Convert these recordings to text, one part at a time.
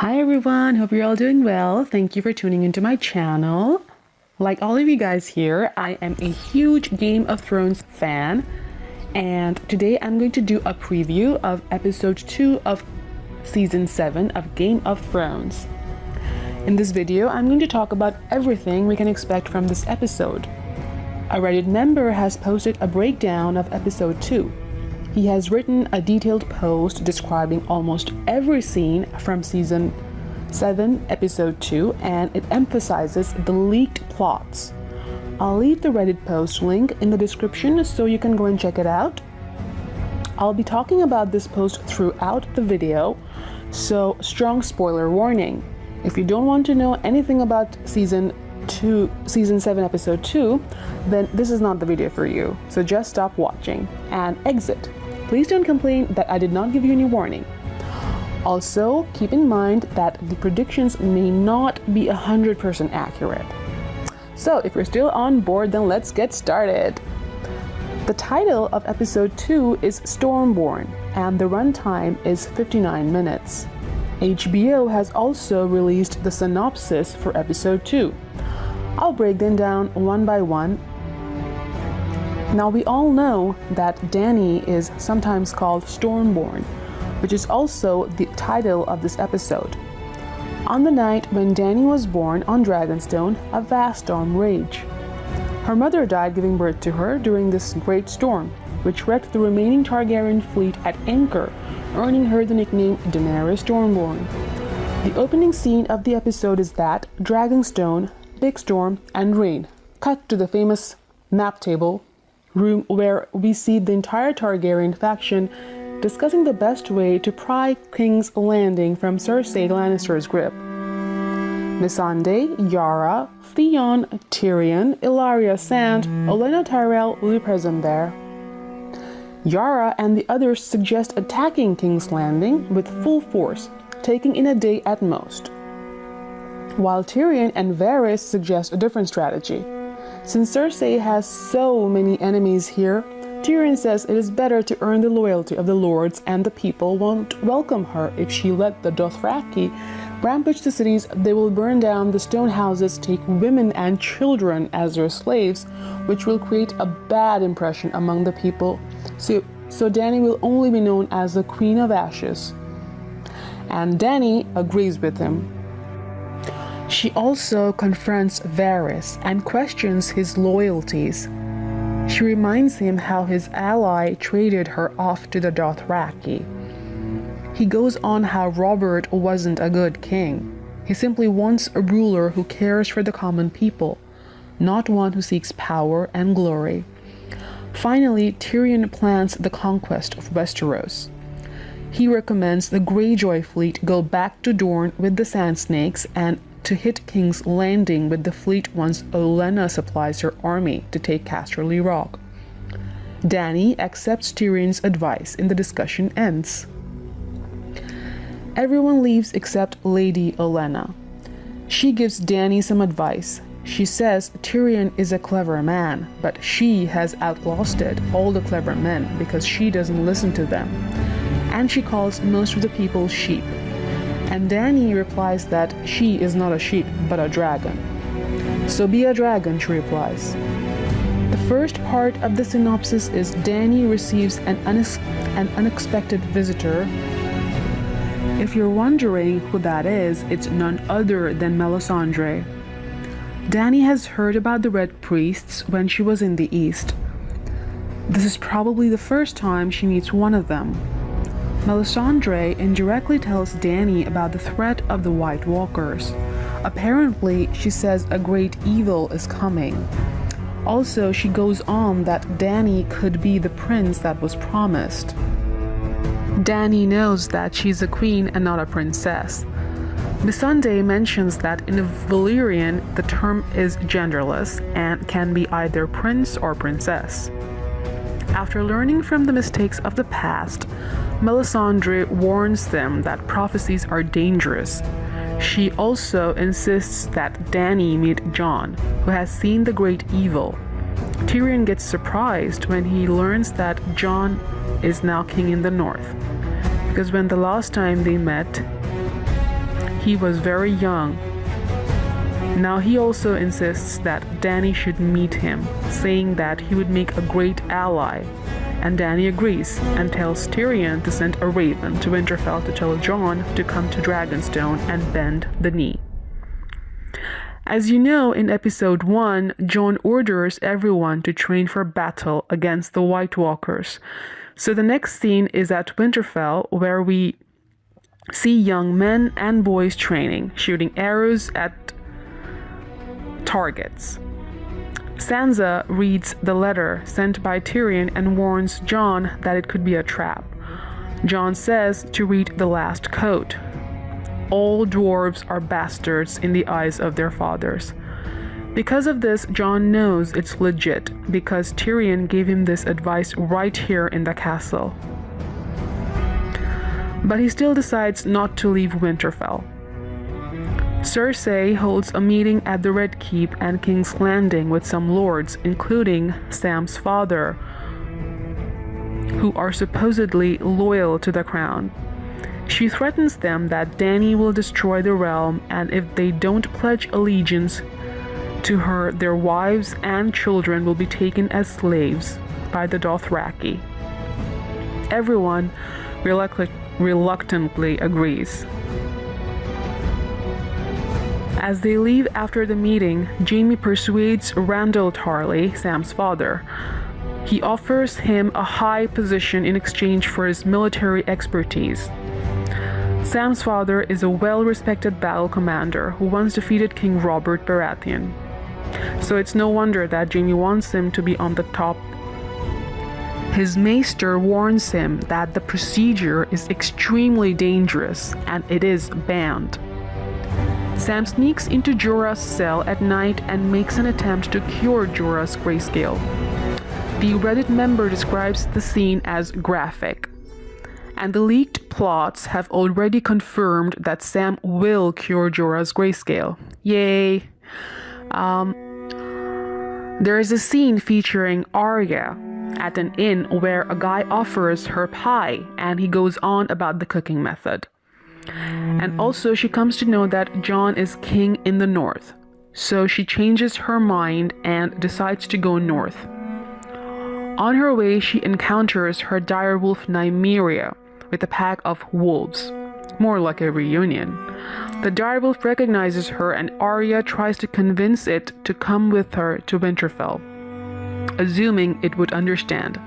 Hi everyone, hope you're all doing well. Thank you for tuning into my channel. Like all of you guys here, I am a huge Game of Thrones fan, and today I'm going to do a preview of episode 2 of season 7 of Game of Thrones. In this video, I'm going to talk about everything we can expect from this episode. A Reddit member has posted a breakdown of episode 2. He has written a detailed post describing almost every scene from season 7, episode 2, and it emphasizes the leaked plots. I'll leave the Reddit post link in the description so you can go and check it out. I'll be talking about this post throughout the video, so strong spoiler warning. If you don't want to know anything about season 7, episode 2, then this is not the video for you. So just stop watching and exit. Please don't complain that I did not give you any warning. Also, keep in mind that the predictions may not be 100% accurate. So if you're still on board, then let's get started. The title of episode 2 is Stormborn, and the runtime is 59 minutes. HBO has also released the synopsis for episode 2. I'll break them down one by one. Now, we all know that Dany is sometimes called Stormborn, which is also the title of this episode. On the night when Dany was born on Dragonstone, a vast storm raged. Her mother died giving birth to her during this great storm, which wrecked the remaining Targaryen fleet at anchor, earning her the nickname Daenerys Stormborn. The opening scene of the episode is that Dragonstone, Big Storm, and Rain cut to the famous map table room where we see the entire Targaryen faction discussing the best way to pry King's Landing from Cersei Lannister's grip. Missandei, Yara, Theon, Tyrion, Ellaria Sand, Olenna Tyrell will be present there. Yara and the others suggest attacking King's Landing with full force, taking in a day at most, while Tyrion and Varys suggest a different strategy. Since Cersei has so many enemies here, Tyrion says it is better to earn the loyalty of the lords, and the people won't welcome her if she let the Dothraki rampage the cities. They will burn down the stone houses, take women and children as their slaves, which will create a bad impression among the people. So Dany will only be known as the Queen of Ashes. And Dany agrees with him. She also confronts Varys and questions his loyalties. She reminds him how his ally traded her off to the Dothraki. He goes on how Robert wasn't a good king. He simply wants a ruler who cares for the common people, not one who seeks power and glory. Finally, Tyrion plans the conquest of Westeros. He recommends the Greyjoy fleet go back to Dorne with the Sand Snakes and to hit King's Landing with the fleet once Olenna supplies her army to take Casterly Rock. Dany accepts Tyrion's advice and the discussion ends. Everyone leaves except Lady Olenna. She gives Dany some advice. She says Tyrion is a clever man, but she has outlasted all the clever men because she doesn't listen to them. And she calls most of the people sheep. And Dany replies that she is not a sheep, but a dragon. So be a dragon, she replies. The first part of the synopsis is Dany receives an unexpected visitor. If you're wondering who that is, it's none other than Melisandre. Dany has heard about the Red Priests when she was in the East. This is probably the first time she meets one of them. Melisandre indirectly tells Dany about the threat of the White Walkers. Apparently, she says a great evil is coming. Also, she goes on that Dany could be the prince that was promised. Dany knows that she's a queen and not a princess. Missandei mentions that in Valyrian, the term is genderless and can be either prince or princess. After learning from the mistakes of the past, Melisandre warns them that prophecies are dangerous. She also insists that Dany meet Jon, who has seen the great evil. Tyrion gets surprised when he learns that Jon is now king in the north, because when the last time they met, he was very young. Now he also insists that Dany should meet him, saying that he would make a great ally. And Dany agrees and tells Tyrion to send a raven to Winterfell to tell Jon to come to Dragonstone and bend the knee. As you know, in episode 1, Jon orders everyone to train for battle against the White Walkers. So the next scene is at Winterfell, where we see young men and boys training, shooting arrows at targets. Sansa reads the letter sent by Tyrion and warns Jon that it could be a trap. Jon says to read the last quote. All dwarves are bastards in the eyes of their fathers. Because of this, Jon knows it's legit, because Tyrion gave him this advice right here in the castle. But he still decides not to leave Winterfell. Cersei holds a meeting at the Red Keep and King's Landing with some lords, including Sam's father, who are supposedly loyal to the crown. She threatens them that Dany will destroy the realm, and if they don't pledge allegiance to her, their wives and children will be taken as slaves by the Dothraki. Everyone reluctantly agrees. As they leave after the meeting, Jaime persuades Randyll Tarly, Sam's father. He offers him a high position in exchange for his military expertise. Sam's father is a well-respected battle commander who once defeated King Robert Baratheon. So it's no wonder that Jaime wants him to be on the top. His maester warns him that the procedure is extremely dangerous and it is banned. Sam sneaks into Jorah's cell at night and makes an attempt to cure Jorah's grayscale. The Reddit member describes the scene as graphic, and the leaked plots have already confirmed that Sam will cure Jorah's grayscale. Yay! There is a scene featuring Arya at an inn where a guy offers her pie and he goes on about the cooking method. And also she comes to know that Jon is king in the north, so she changes her mind and decides to go north. On her way, she encounters her direwolf Nymeria with a pack of wolves, more like a reunion. The direwolf recognizes her and Arya tries to convince it to come with her to Winterfell, assuming it would understand.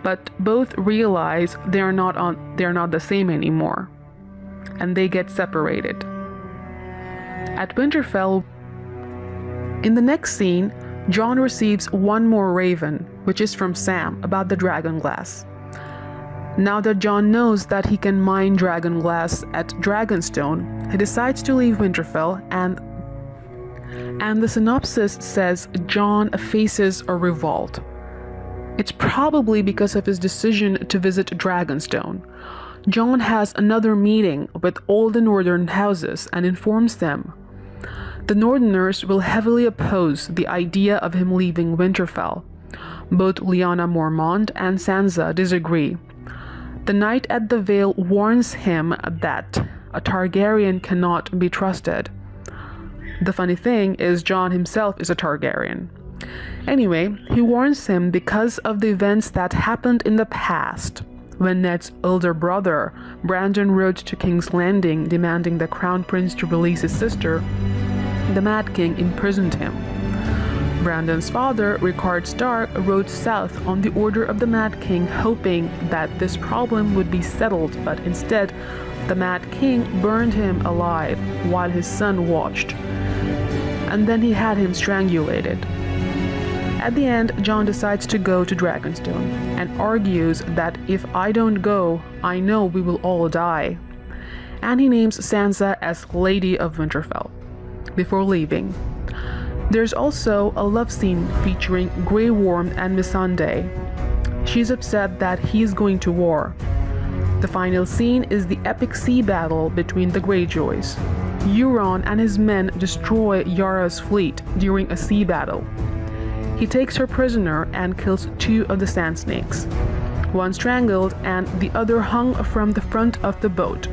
But both realize they're not the same anymore, and they get separated. At Winterfell, in the next scene, Jon receives one more raven, which is from Sam, about the dragonglass. Now that Jon knows that he can mine dragonglass at Dragonstone, he decides to leave Winterfell, and the synopsis says Jon faces a revolt. It's probably because of his decision to visit Dragonstone. Jon has another meeting with all the northern houses and informs them. The Northerners will heavily oppose the idea of him leaving Winterfell. Both Lyanna Mormont and Sansa disagree. The Knight at the Vale warns him that a Targaryen cannot be trusted. The funny thing is Jon himself is a Targaryen. Anyway, he warns him because of the events that happened in the past, when Ned's older brother, Brandon, wrote to King's Landing demanding the Crown Prince to release his sister. The Mad King imprisoned him. Brandon's father, Rickard Stark, rode south on the order of the Mad King, hoping that this problem would be settled, but instead, the Mad King burned him alive while his son watched, and then he had him strangulated. At the end, Jon decides to go to Dragonstone and argues that if I don't go, I know we will all die. And he names Sansa as Lady of Winterfell before leaving. There's also a love scene featuring Grey Worm and Missandei. She's upset that he's going to war. The final scene is the epic sea battle between the Greyjoys. Euron and his men destroy Yara's fleet during a sea battle. He takes her prisoner and kills 2 of the Sand Snakes, one strangled and the other hung from the front of the boat.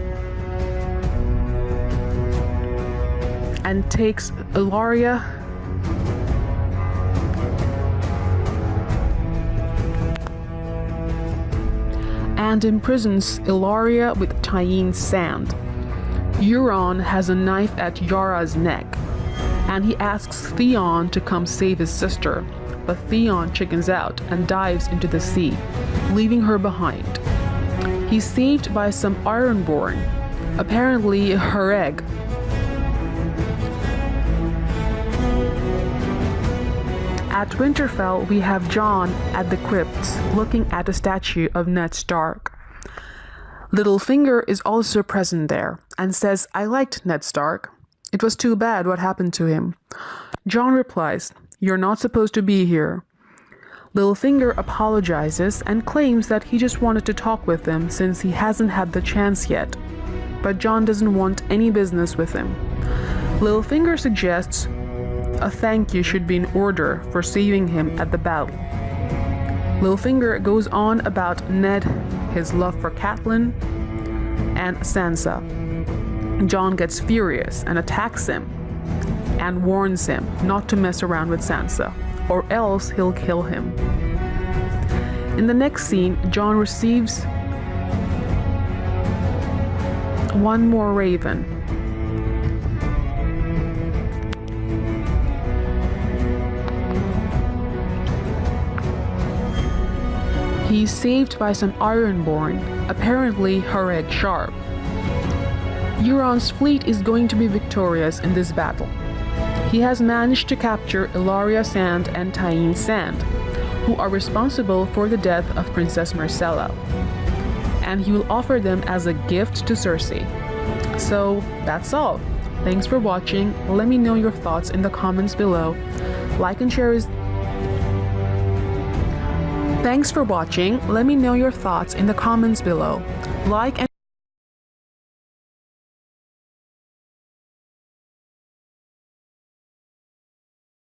and takes Ilaria and imprisons Ilaria with Tyene sand. Euron has a knife at Yara's neck, and he asks Theon to come save his sister, but Theon chickens out and dives into the sea, leaving her behind. He's saved by some Ironborn, apparently Hareg. At Winterfell, we have Jon at the crypts looking at a statue of Ned Stark. Littlefinger is also present there and says, "I liked Ned Stark. It was too bad what happened to him." Jon replies, "You're not supposed to be here." Littlefinger apologizes and claims that he just wanted to talk with him since he hasn't had the chance yet. But Jon doesn't want any business with him. Littlefinger suggests a thank you should be in order for saving him at the battle. Littlefinger goes on about Ned, his love for Catelyn, and Sansa. Jon gets furious and attacks him and warns him not to mess around with Sansa, or else he'll kill him. In the next scene, Jon receives one more raven. He's saved by some Ironborn, apparently Hareg Sharp. Euron's fleet is going to be victorious in this battle. He has managed to capture Ilaria Sand and Tyene Sand, who are responsible for the death of Princess Myrcella, and he will offer them as a gift to Cersei. So that's all. Thanks for watching. Let me know your thoughts in the comments below. Thanks for watching. Let me know your thoughts in the comments below. Like and